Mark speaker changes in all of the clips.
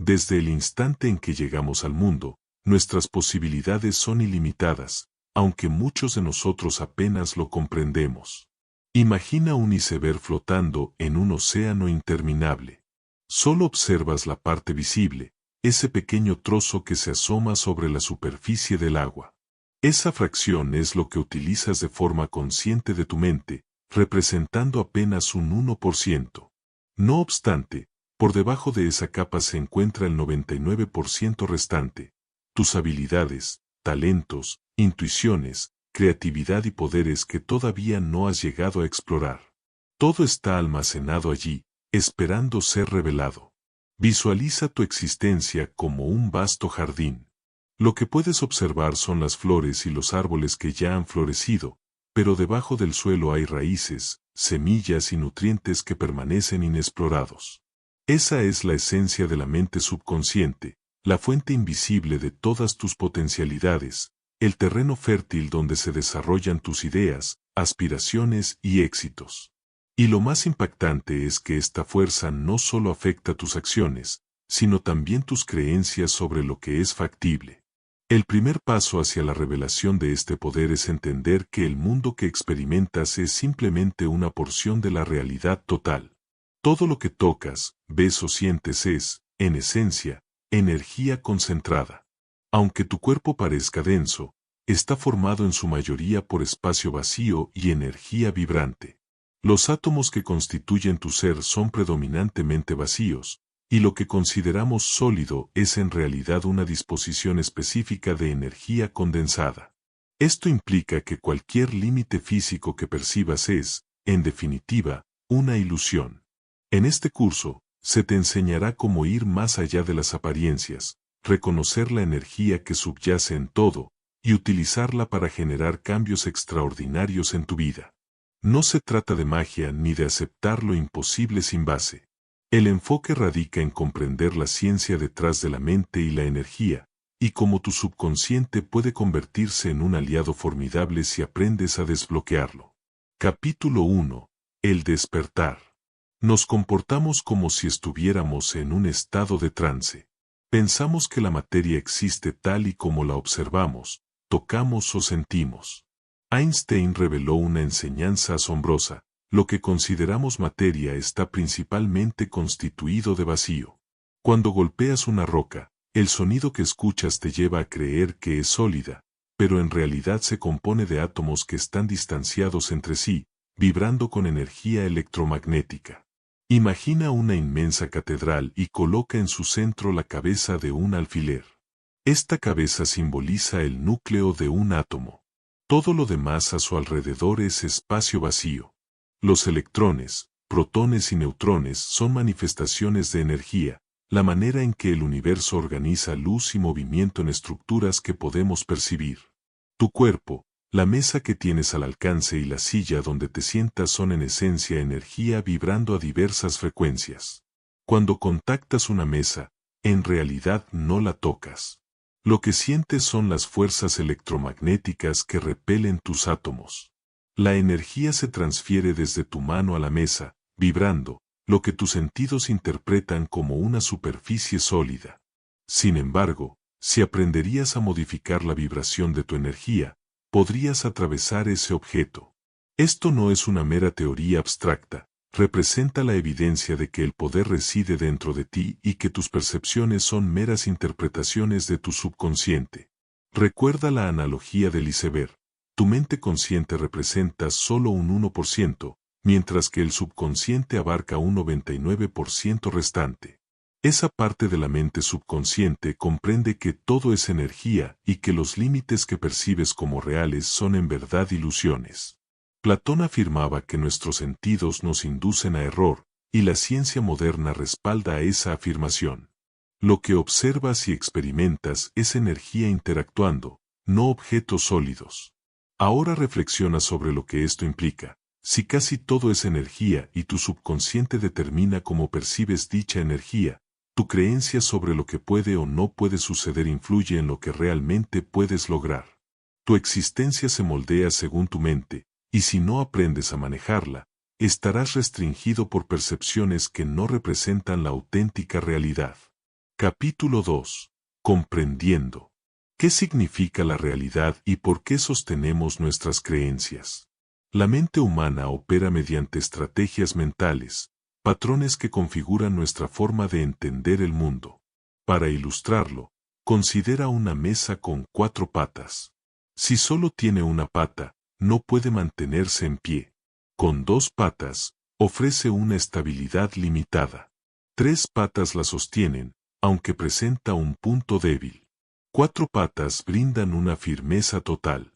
Speaker 1: Desde el instante en que llegamos al mundo, nuestras posibilidades son ilimitadas, aunque muchos de nosotros apenas lo comprendemos. Imagina un iceberg flotando en un océano interminable. Solo observas la parte visible, ese pequeño trozo que se asoma sobre la superficie del agua. Esa fracción es lo que utilizas de forma consciente de tu mente, representando apenas un 1%. No obstante, por debajo de esa capa se encuentra el 99% restante. Tus habilidades, talentos, intuiciones, creatividad y poderes que todavía no has llegado a explorar. Todo está almacenado allí, esperando ser revelado. Visualiza tu existencia como un vasto jardín. Lo que puedes observar son las flores y los árboles que ya han florecido, pero debajo del suelo hay raíces, semillas y nutrientes que permanecen inexplorados. Esa es la esencia de la mente subconsciente, la fuente invisible de todas tus potencialidades, el terreno fértil donde se desarrollan tus ideas, aspiraciones y éxitos. Y lo más impactante es que esta fuerza no solo afecta tus acciones, sino también tus creencias sobre lo que es factible. El primer paso hacia la revelación de este poder es entender que el mundo que experimentas es simplemente una porción de la realidad total. Todo lo que tocas, ves o sientes es, en esencia, energía concentrada. Aunque tu cuerpo parezca denso, está formado en su mayoría por espacio vacío y energía vibrante. Los átomos que constituyen tu ser son predominantemente vacíos, y lo que consideramos sólido es en realidad una disposición específica de energía condensada. Esto implica que cualquier límite físico que percibas es, en definitiva, una ilusión. En este curso, se te enseñará cómo ir más allá de las apariencias, reconocer la energía que subyace en todo, y utilizarla para generar cambios extraordinarios en tu vida. No se trata de magia ni de aceptar lo imposible sin base. El enfoque radica en comprender la ciencia detrás de la mente y la energía, y cómo tu subconsciente puede convertirse en un aliado formidable si aprendes a desbloquearlo. Capítulo 1. El despertar. Nos comportamos como si estuviéramos en un estado de trance. Pensamos que la materia existe tal y como la observamos, tocamos o sentimos. Einstein reveló una enseñanza asombrosa: lo que consideramos materia está principalmente constituido de vacío. Cuando golpeas una roca, el sonido que escuchas te lleva a creer que es sólida, pero en realidad se compone de átomos que están distanciados entre sí, vibrando con energía electromagnética. Imagina una inmensa catedral y coloca en su centro la cabeza de un alfiler. Esta cabeza simboliza el núcleo de un átomo. Todo lo demás a su alrededor es espacio vacío. Los electrones, protones y neutrones son manifestaciones de energía, la manera en que el universo organiza luz y movimiento en estructuras que podemos percibir. Tu cuerpo, la mesa que tienes al alcance y la silla donde te sientas son en esencia energía vibrando a diversas frecuencias. Cuando contactas una mesa, en realidad no la tocas. Lo que sientes son las fuerzas electromagnéticas que repelen tus átomos. La energía se transfiere desde tu mano a la mesa, vibrando, lo que tus sentidos interpretan como una superficie sólida. Sin embargo, si aprenderías a modificar la vibración de tu energía, podrías atravesar ese objeto. Esto no es una mera teoría abstracta, representa la evidencia de que el poder reside dentro de ti y que tus percepciones son meras interpretaciones de tu subconsciente. Recuerda la analogía del iceberg. Tu mente consciente representa solo un 1%, mientras que el subconsciente abarca un 99% restante. Esa parte de la mente subconsciente comprende que todo es energía y que los límites que percibes como reales son en verdad ilusiones. Platón afirmaba que nuestros sentidos nos inducen a error, y la ciencia moderna respalda esa afirmación. Lo que observas y experimentas es energía interactuando, no objetos sólidos. Ahora reflexiona sobre lo que esto implica. Si casi todo es energía y tu subconsciente determina cómo percibes dicha energía, tu creencia sobre lo que puede o no puede suceder influye en lo que realmente puedes lograr. Tu existencia se moldea según tu mente, y si no aprendes a manejarla, estarás restringido por percepciones que no representan la auténtica realidad. Capítulo 2. Comprendiendo. ¿Qué significa la realidad y por qué sostenemos nuestras creencias? La mente humana opera mediante estrategias mentales, patrones que configuran nuestra forma de entender el mundo. Para ilustrarlo, considera una mesa con 4 patas. Si solo tiene una pata, no puede mantenerse en pie. Con 2 patas, ofrece una estabilidad limitada. 3 patas la sostienen, aunque presenta un punto débil. 4 patas brindan una firmeza total.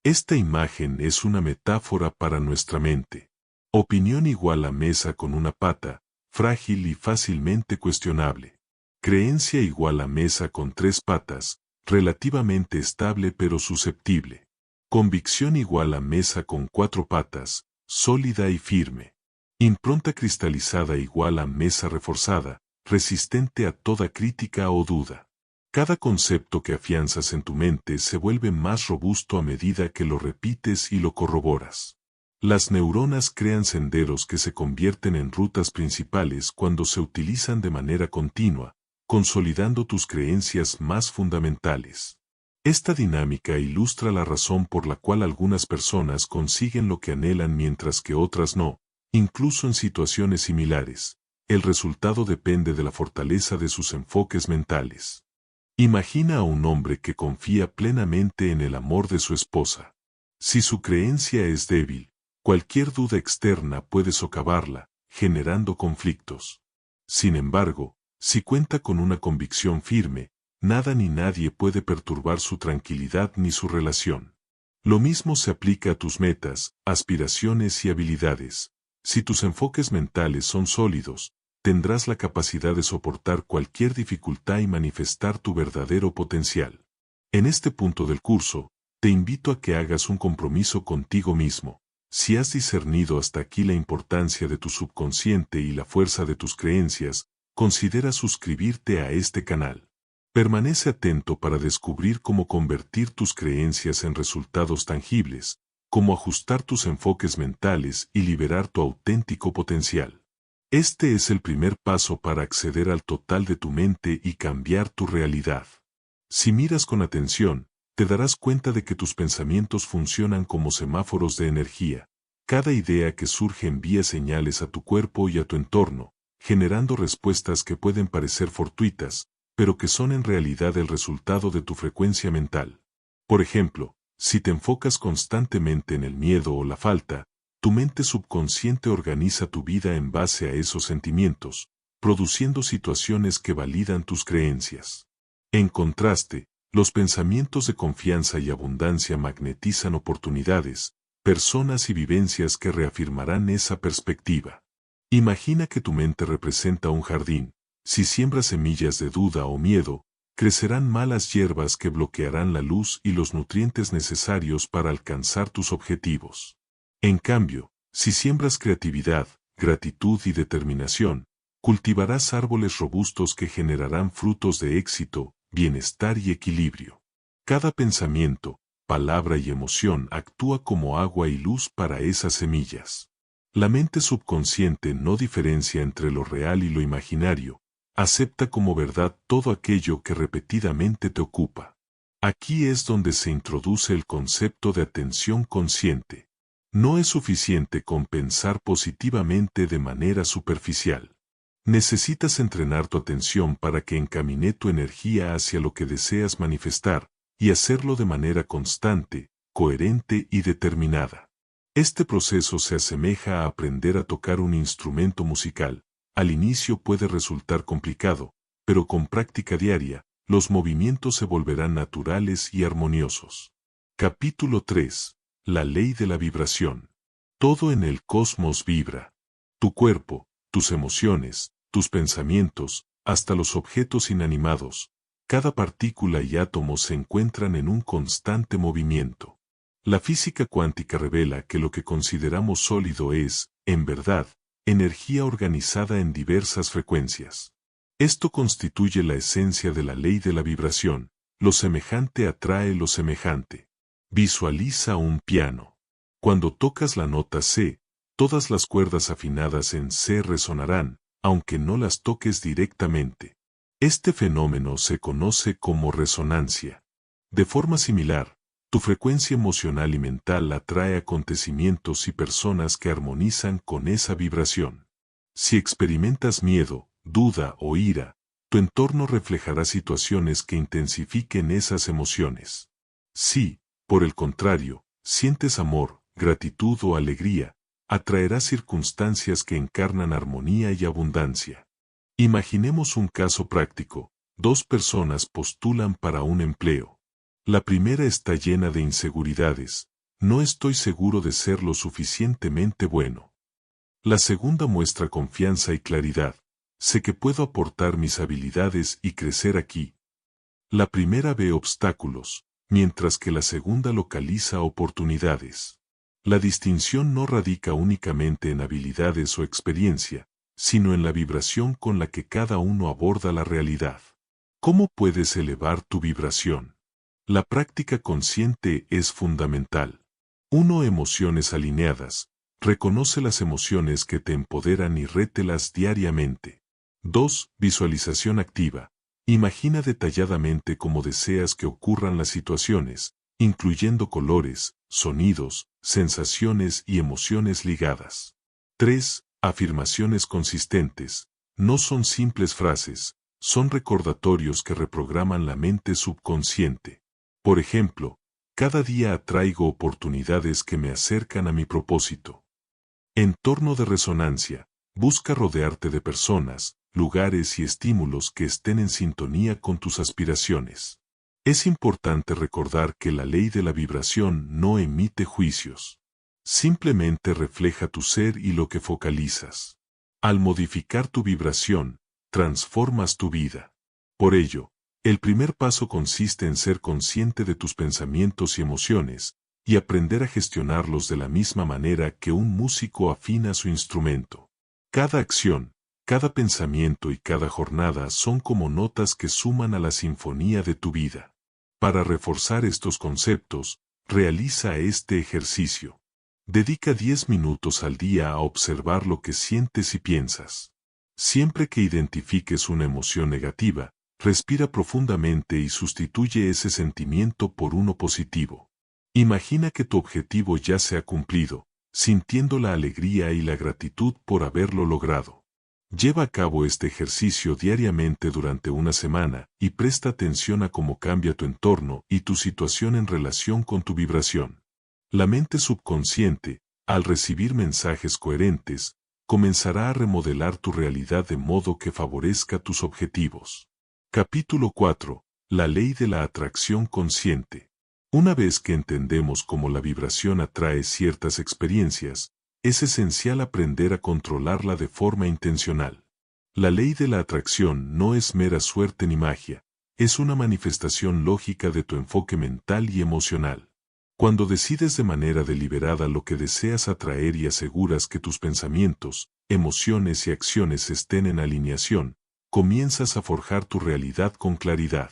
Speaker 1: Esta imagen es una metáfora para nuestra mente. Opinión igual a mesa con una pata, frágil y fácilmente cuestionable. Creencia igual a mesa con 3 patas, relativamente estable pero susceptible. Convicción igual a mesa con 4 patas, sólida y firme. Impronta cristalizada igual a mesa reforzada, resistente a toda crítica o duda. Cada concepto que afianzas en tu mente se vuelve más robusto a medida que lo repites y lo corroboras. Las neuronas crean senderos que se convierten en rutas principales cuando se utilizan de manera continua, consolidando tus creencias más fundamentales. Esta dinámica ilustra la razón por la cual algunas personas consiguen lo que anhelan mientras que otras no, incluso en situaciones similares. El resultado depende de la fortaleza de sus enfoques mentales. Imagina a un hombre que confía plenamente en el amor de su esposa. Si su creencia es débil, cualquier duda externa puede socavarla, generando conflictos. Sin embargo, si cuenta con una convicción firme, nada ni nadie puede perturbar su tranquilidad ni su relación. Lo mismo se aplica a tus metas, aspiraciones y habilidades. Si tus enfoques mentales son sólidos, tendrás la capacidad de soportar cualquier dificultad y manifestar tu verdadero potencial. En este punto del curso, te invito a que hagas un compromiso contigo mismo. Si has discernido hasta aquí la importancia de tu subconsciente y la fuerza de tus creencias, considera suscribirte a este canal. Permanece atento para descubrir cómo convertir tus creencias en resultados tangibles, cómo ajustar tus enfoques mentales y liberar tu auténtico potencial. Este es el primer paso para acceder al total de tu mente y cambiar tu realidad. Si miras con atención, te darás cuenta de que tus pensamientos funcionan como semáforos de energía. Cada idea que surge envía señales a tu cuerpo y a tu entorno, generando respuestas que pueden parecer fortuitas, pero que son en realidad el resultado de tu frecuencia mental. Por ejemplo, si te enfocas constantemente en el miedo o la falta, tu mente subconsciente organiza tu vida en base a esos sentimientos, produciendo situaciones que validan tus creencias. En contraste, los pensamientos de confianza y abundancia magnetizan oportunidades, personas y vivencias que reafirmarán esa perspectiva. Imagina que tu mente representa un jardín. Si siembras semillas de duda o miedo, crecerán malas hierbas que bloquearán la luz y los nutrientes necesarios para alcanzar tus objetivos. En cambio, si siembras creatividad, gratitud y determinación, cultivarás árboles robustos que generarán frutos de éxito, bienestar y equilibrio. Cada pensamiento, palabra y emoción actúa como agua y luz para esas semillas. La mente subconsciente no diferencia entre lo real y lo imaginario, acepta como verdad todo aquello que repetidamente te ocupa. Aquí es donde se introduce el concepto de atención consciente. No es suficiente con pensar positivamente de manera superficial. Necesitas entrenar tu atención para que encamine tu energía hacia lo que deseas manifestar, y hacerlo de manera constante, coherente y determinada. Este proceso se asemeja a aprender a tocar un instrumento musical. Al inicio puede resultar complicado, pero con práctica diaria, los movimientos se volverán naturales y armoniosos. Capítulo 3. La ley de la vibración. Todo en el cosmos vibra. Tu cuerpo, tus emociones, tus pensamientos, hasta los objetos inanimados, cada partícula y átomo se encuentran en un constante movimiento. La física cuántica revela que lo que consideramos sólido es, en verdad, energía organizada en diversas frecuencias. Esto constituye la esencia de la ley de la vibración. Lo semejante atrae lo semejante. Visualiza un piano. Cuando tocas la nota C, todas las cuerdas afinadas en C resonarán, aunque no las toques directamente. Este fenómeno se conoce como resonancia. De forma similar, tu frecuencia emocional y mental atrae acontecimientos y personas que armonizan con esa vibración. Si experimentas miedo, duda o ira, tu entorno reflejará situaciones que intensifiquen esas emociones. Si, por el contrario, sientes amor, gratitud o alegría, atraerás circunstancias que encarnan armonía y abundancia. Imaginemos un caso práctico. Dos personas postulan para un empleo. La primera está llena de inseguridades. No estoy seguro de ser lo suficientemente bueno. La segunda muestra confianza y claridad. Sé que puedo aportar mis habilidades y crecer aquí. La primera ve obstáculos, mientras que la segunda localiza oportunidades. La distinción no radica únicamente en habilidades o experiencia, sino en la vibración con la que cada uno aborda la realidad. ¿Cómo puedes elevar tu vibración? La práctica consciente es fundamental. 1. Emociones alineadas. Reconoce las emociones que te empoderan y rételas diariamente. 2. Visualización activa. Imagina detalladamente cómo deseas que ocurran las situaciones, incluyendo colores, sonidos, sensaciones y emociones ligadas. 3. Afirmaciones consistentes. No son simples frases, son recordatorios que reprograman la mente subconsciente. Por ejemplo, cada día atraigo oportunidades que me acercan a mi propósito. Entorno de resonancia. Busca rodearte de personas, lugares y estímulos que estén en sintonía con tus aspiraciones. Es importante recordar que la ley de la vibración no emite juicios. Simplemente refleja tu ser y lo que focalizas. Al modificar tu vibración, transformas tu vida. Por ello, el primer paso consiste en ser consciente de tus pensamientos y emociones, y aprender a gestionarlos de la misma manera que un músico afina su instrumento. Cada acción, cada pensamiento y cada jornada son como notas que suman a la sinfonía de tu vida. Para reforzar estos conceptos, realiza este ejercicio. Dedica 10 minutos al día a observar lo que sientes y piensas. Siempre que identifiques una emoción negativa, respira profundamente y sustituye ese sentimiento por uno positivo. Imagina que tu objetivo ya se ha cumplido, sintiendo la alegría y la gratitud por haberlo logrado. Lleva a cabo este ejercicio diariamente durante una semana y presta atención a cómo cambia tu entorno y tu situación en relación con tu vibración. La mente subconsciente, al recibir mensajes coherentes, comenzará a remodelar tu realidad de modo que favorezca tus objetivos. Capítulo 4. La ley de la atracción consciente. Una vez que entendemos cómo la vibración atrae ciertas experiencias, es esencial aprender a controlarla de forma intencional. La ley de la atracción no es mera suerte ni magia, es una manifestación lógica de tu enfoque mental y emocional. Cuando decides de manera deliberada lo que deseas atraer y aseguras que tus pensamientos, emociones y acciones estén en alineación, comienzas a forjar tu realidad con claridad.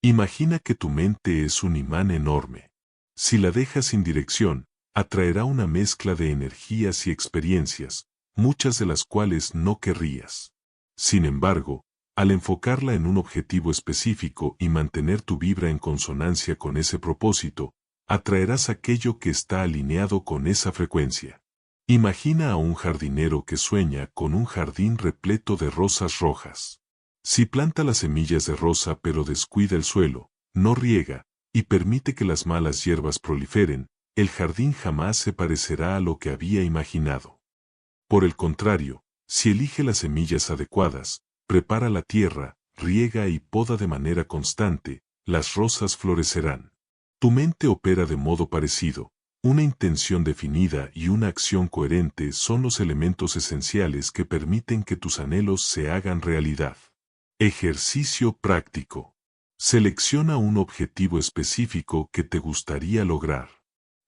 Speaker 1: Imagina que tu mente es un imán enorme. Si la dejas sin dirección, atraerá una mezcla de energías y experiencias, muchas de las cuales no querrías. Sin embargo, al enfocarla en un objetivo específico y mantener tu vibra en consonancia con ese propósito, atraerás aquello que está alineado con esa frecuencia. Imagina a un jardinero que sueña con un jardín repleto de rosas rojas. Si planta las semillas de rosa pero descuida el suelo, no riega, y permite que las malas hierbas proliferen, el jardín jamás se parecerá a lo que había imaginado. Por el contrario, si elige las semillas adecuadas, prepara la tierra, riega y poda de manera constante, las rosas florecerán. Tu mente opera de modo parecido. Una intención definida y una acción coherente son los elementos esenciales que permiten que tus anhelos se hagan realidad. Ejercicio práctico. Selecciona un objetivo específico que te gustaría lograr.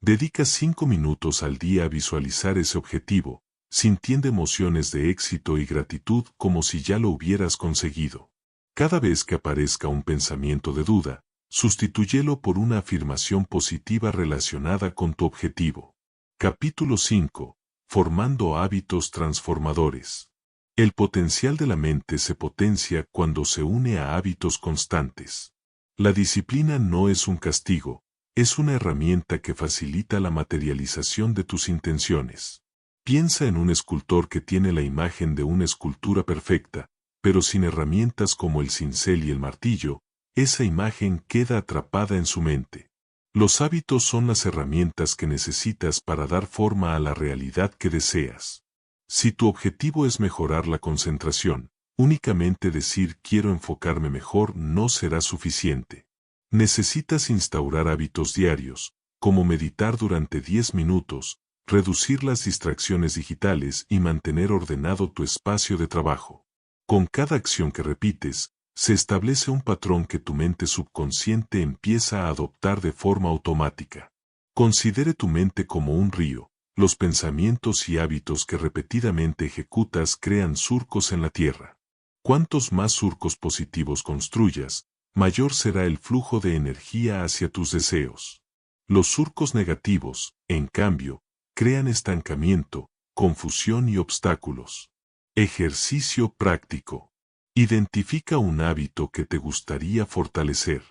Speaker 1: Dedica 5 minutos al día a visualizar ese objetivo, sintiendo emociones de éxito y gratitud como si ya lo hubieras conseguido. Cada vez que aparezca un pensamiento de duda, sustitúyelo por una afirmación positiva relacionada con tu objetivo. Capítulo 5. Formando hábitos transformadores. El potencial de la mente se potencia cuando se une a hábitos constantes. La disciplina no es un castigo, es una herramienta que facilita la materialización de tus intenciones. Piensa en un escultor que tiene la imagen de una escultura perfecta, pero sin herramientas como el cincel y el martillo, esa imagen queda atrapada en su mente. Los hábitos son las herramientas que necesitas para dar forma a la realidad que deseas. Si tu objetivo es mejorar la concentración, únicamente decir quiero enfocarme mejor no será suficiente. Necesitas instaurar hábitos diarios, como meditar durante 10 minutos, reducir las distracciones digitales y mantener ordenado tu espacio de trabajo. Con cada acción que repites, se establece un patrón que tu mente subconsciente empieza a adoptar de forma automática. Considere tu mente como un río. Los pensamientos y hábitos que repetidamente ejecutas crean surcos en la tierra. Cuantos más surcos positivos construyas, mayor será el flujo de energía hacia tus deseos. Los surcos negativos, en cambio, crean estancamiento, confusión y obstáculos. Ejercicio práctico. Identifica un hábito que te gustaría fortalecer.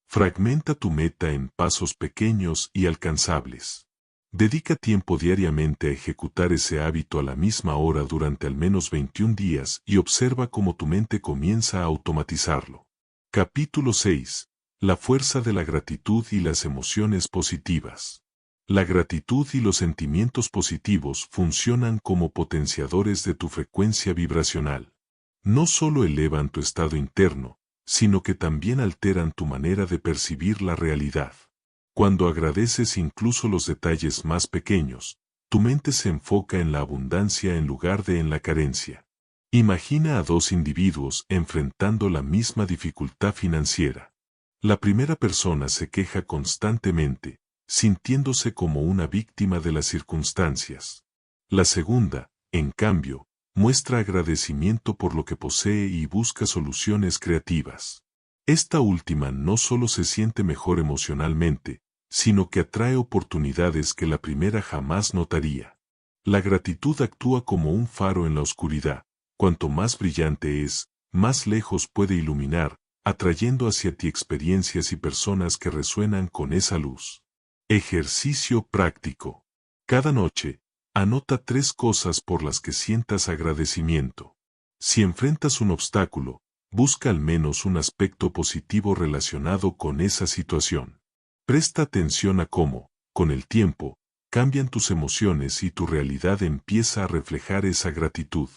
Speaker 1: Fragmenta tu meta en pasos pequeños y alcanzables. Dedica tiempo diariamente a ejecutar ese hábito a la misma hora durante al menos 21 días y observa cómo tu mente comienza a automatizarlo. Capítulo 6. La fuerza de la gratitud y las emociones positivas. La gratitud y los sentimientos positivos funcionan como potenciadores de tu frecuencia vibracional. No solo elevan tu estado interno, sino que también alteran tu manera de percibir la realidad. Cuando agradeces incluso los detalles más pequeños, tu mente se enfoca en la abundancia en lugar de en la carencia. Imagina a dos individuos enfrentando la misma dificultad financiera. La primera persona se queja constantemente, sintiéndose como una víctima de las circunstancias. La segunda, en cambio, muestra agradecimiento por lo que posee y busca soluciones creativas. Esta última no solo se siente mejor emocionalmente, sino que atrae oportunidades que la primera jamás notaría. La gratitud actúa como un faro en la oscuridad. Cuanto más brillante es, más lejos puede iluminar, atrayendo hacia ti experiencias y personas que resuenan con esa luz. Ejercicio práctico. Cada noche, anota 3 cosas por las que sientas agradecimiento. Si enfrentas un obstáculo, busca al menos un aspecto positivo relacionado con esa situación. Presta atención a cómo, con el tiempo, cambian tus emociones y tu realidad empieza a reflejar esa gratitud.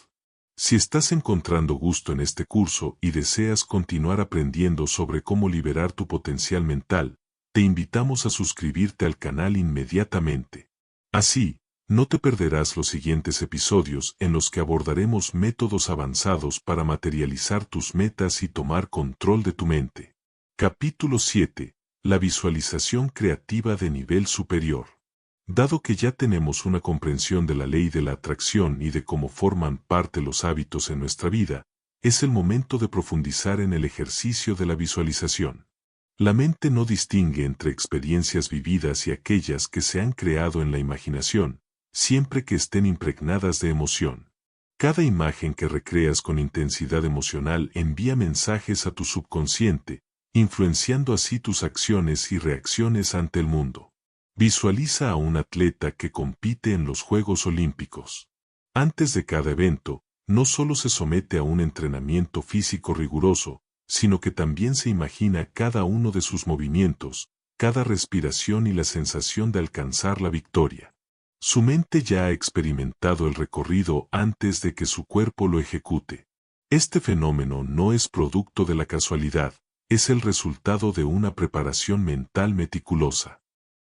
Speaker 1: Si estás encontrando gusto en este curso y deseas continuar aprendiendo sobre cómo liberar tu potencial mental, te invitamos a suscribirte al canal inmediatamente. Así, no te perderás los siguientes episodios en los que abordaremos métodos avanzados para materializar tus metas y tomar control de tu mente. Capítulo 7. La visualización creativa de nivel superior. Dado que ya tenemos una comprensión de la ley de la atracción y de cómo forman parte los hábitos en nuestra vida, es el momento de profundizar en el ejercicio de la visualización. La mente no distingue entre experiencias vividas y aquellas que se han creado en la imaginación, siempre que estén impregnadas de emoción. Cada imagen que recreas con intensidad emocional envía mensajes a tu subconsciente, influenciando así tus acciones y reacciones ante el mundo. Visualiza a un atleta que compite en los Juegos Olímpicos. Antes de cada evento, no solo se somete a un entrenamiento físico riguroso, sino que también se imagina cada uno de sus movimientos, cada respiración y la sensación de alcanzar la victoria. Su mente ya ha experimentado el recorrido antes de que su cuerpo lo ejecute. Este fenómeno no es producto de la casualidad, es el resultado de una preparación mental meticulosa.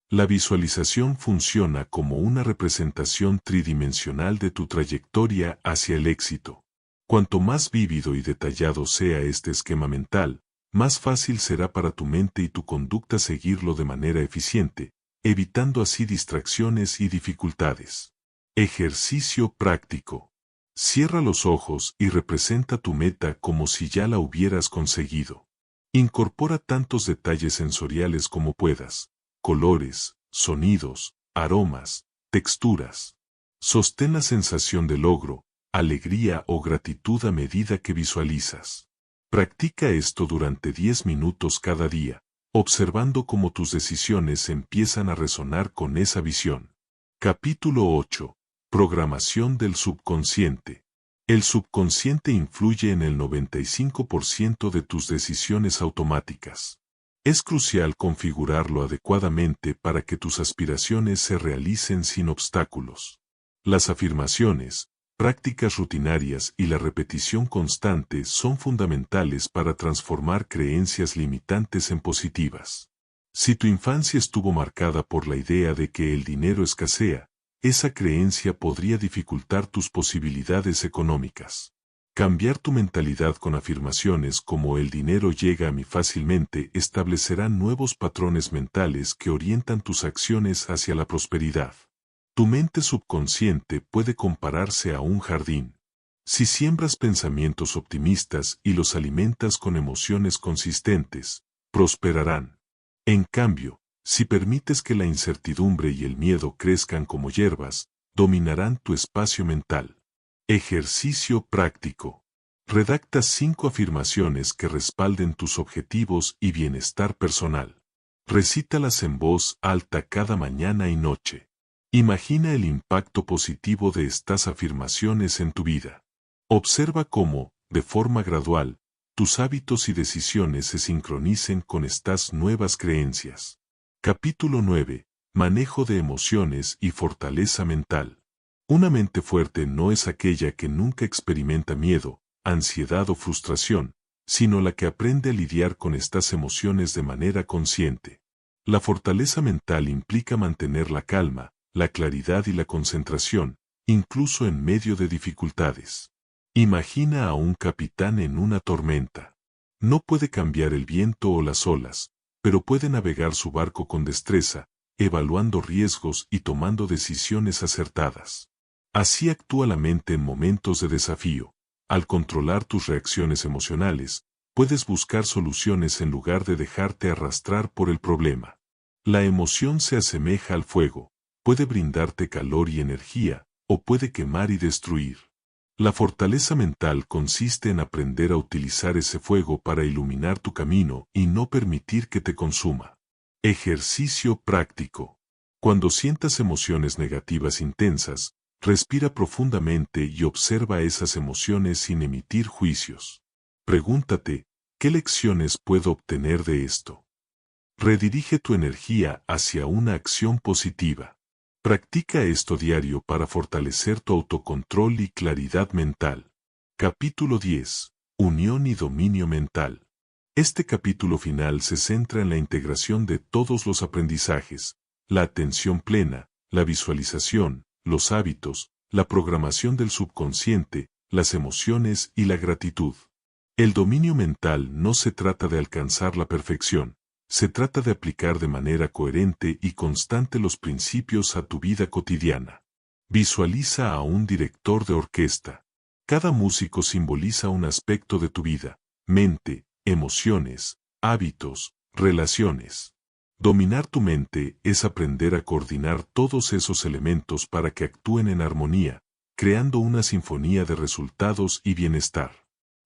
Speaker 1: La visualización funciona como una representación tridimensional de tu trayectoria hacia el éxito. Cuanto más vívido y detallado sea este esquema mental, más fácil será para tu mente y tu conducta seguirlo de manera eficiente, evitando así distracciones y dificultades. Ejercicio práctico. Cierra los ojos y representa tu meta como si ya la hubieras conseguido. Incorpora tantos detalles sensoriales como puedas, colores, sonidos, aromas, texturas. Sostén la sensación de logro, alegría o gratitud a medida que visualizas. Practica esto durante 10 minutos cada día, observando cómo tus decisiones empiezan a resonar con esa visión. Capítulo 8. Programación del subconsciente. El subconsciente influye en el 95% de tus decisiones automáticas. Es crucial configurarlo adecuadamente para que tus aspiraciones se realicen sin obstáculos. Las afirmaciones, prácticas rutinarias y la repetición constante son fundamentales para transformar creencias limitantes en positivas. Si tu infancia estuvo marcada por la idea de que el dinero escasea, esa creencia podría dificultar tus posibilidades económicas. Cambiar tu mentalidad con afirmaciones como el dinero llega a mí fácilmente establecerá nuevos patrones mentales que orientan tus acciones hacia la prosperidad. Tu mente subconsciente puede compararse a un jardín. Si siembras pensamientos optimistas y los alimentas con emociones consistentes, prosperarán. En cambio, si permites que la incertidumbre y el miedo crezcan como hierbas, dominarán tu espacio mental. Ejercicio práctico. Redacta 5 afirmaciones que respalden tus objetivos y bienestar personal. Recítalas en voz alta cada mañana y noche. Imagina el impacto positivo de estas afirmaciones en tu vida. Observa cómo, de forma gradual, tus hábitos y decisiones se sincronicen con estas nuevas creencias. Capítulo 9. Manejo de emociones y fortaleza mental. Una mente fuerte no es aquella que nunca experimenta miedo, ansiedad o frustración, sino la que aprende a lidiar con estas emociones de manera consciente. La fortaleza mental implica mantener la calma, la claridad y la concentración, incluso en medio de dificultades. Imagina a un capitán en una tormenta. No puede cambiar el viento o las olas, pero puede navegar su barco con destreza, evaluando riesgos y tomando decisiones acertadas. Así actúa la mente en momentos de desafío. Al controlar tus reacciones emocionales, puedes buscar soluciones en lugar de dejarte arrastrar por el problema. La emoción se asemeja al fuego, puede brindarte calor y energía, o puede quemar y destruir. La fortaleza mental consiste en aprender a utilizar ese fuego para iluminar tu camino y no permitir que te consuma. Ejercicio práctico. Cuando sientas emociones negativas intensas, respira profundamente y observa esas emociones sin emitir juicios. Pregúntate, ¿qué lecciones puedo obtener de esto? Redirige tu energía hacia una acción positiva. Practica esto diario para fortalecer tu autocontrol y claridad mental. Capítulo 10. Unión y dominio mental. Este capítulo final se centra en la integración de todos los aprendizajes, la atención plena, la visualización, los hábitos, la programación del subconsciente, las emociones y la gratitud. El dominio mental no se trata de alcanzar la perfección. Se trata de aplicar de manera coherente y constante los principios a tu vida cotidiana. Visualiza a un director de orquesta. Cada músico simboliza un aspecto de tu vida, mente, emociones, hábitos, relaciones. Dominar tu mente es aprender a coordinar todos esos elementos para que actúen en armonía, creando una sinfonía de resultados y bienestar.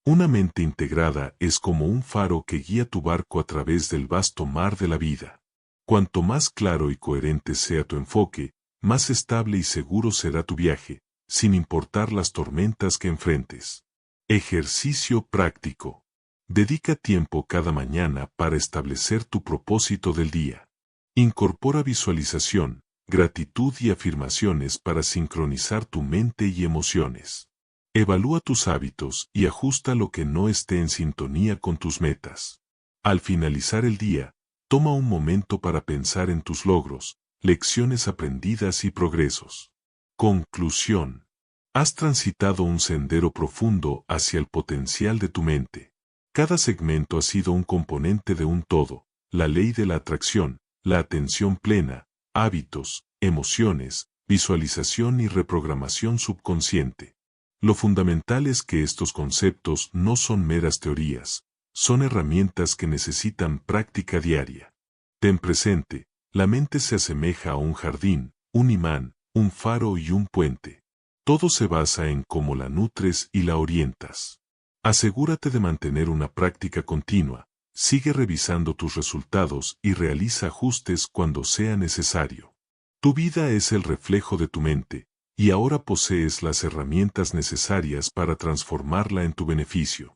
Speaker 1: Una mente integrada es como un faro que guía tu barco a través del vasto mar de la vida. Cuanto más claro y coherente sea tu enfoque, más estable y seguro será tu viaje, sin importar las tormentas que enfrentes. Ejercicio práctico. Dedica tiempo cada mañana para establecer tu propósito del día. Incorpora visualización, gratitud y afirmaciones para sincronizar tu mente y emociones. Evalúa tus hábitos y ajusta lo que no esté en sintonía con tus metas. Al finalizar el día, toma un momento para pensar en tus logros, lecciones aprendidas y progresos. Conclusión. Has transitado un sendero profundo hacia el potencial de tu mente. Cada segmento ha sido un componente de un todo, la ley de la atracción, la atención plena, hábitos, emociones, visualización y reprogramación subconsciente. Lo fundamental es que estos conceptos no son meras teorías, son herramientas que necesitan práctica diaria. Ten presente, la mente se asemeja a un jardín, un imán, un faro y un puente. Todo se basa en cómo la nutres y la orientas. Asegúrate de mantener una práctica continua, sigue revisando tus resultados y realiza ajustes cuando sea necesario. Tu vida es el reflejo de tu mente, y ahora posees las herramientas necesarias para transformarla en tu beneficio.